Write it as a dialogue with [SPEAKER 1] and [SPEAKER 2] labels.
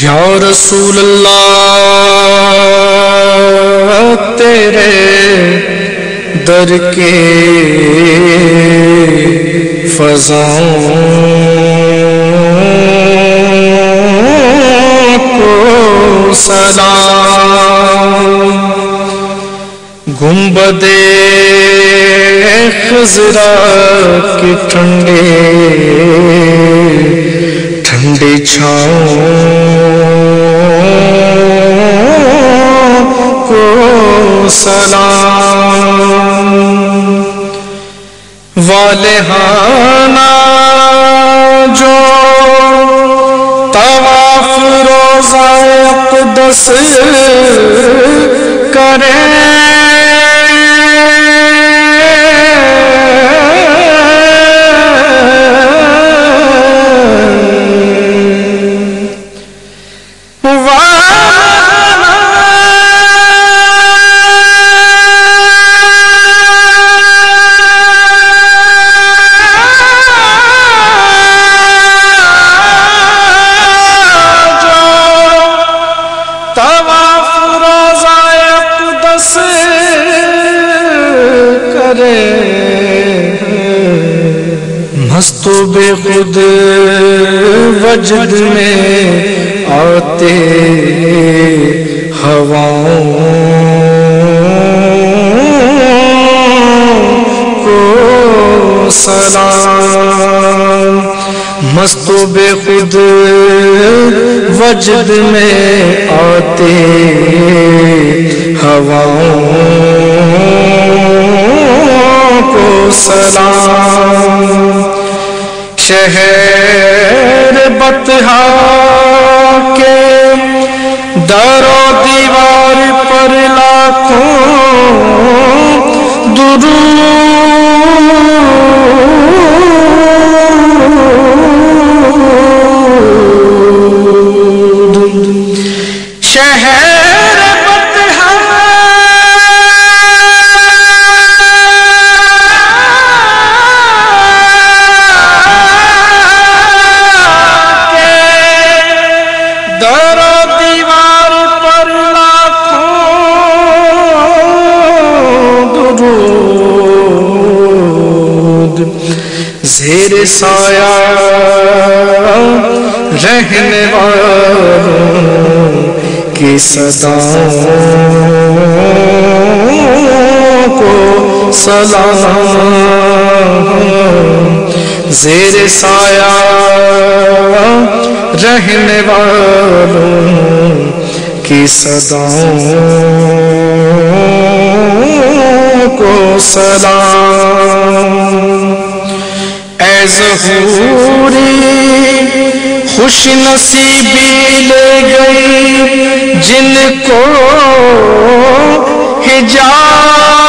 [SPEAKER 1] یا رسول اللہ تیرے در کے فضاؤں کو سلام، گنبد خضرا کے ٹھنڈے ٹھنڈے چھاؤں کو سلام، والہانہ جو طواف روضہ اقدس کرے، مست و بے خود وجد میں آتے ہواؤں کو سلام، مست و بے خود وجد میں آتے ہواؤں کو سلام، شہر بطحا کے در و دیوار پر لاکھوں درود، شہر زیر سایہ رہنے والوں کی صداؤں کو سلام، زیر سایہ رہنے والوں کی صداؤں کو سلام، اے ظہوری خوش نصیبی لے گئی جن کو حجاب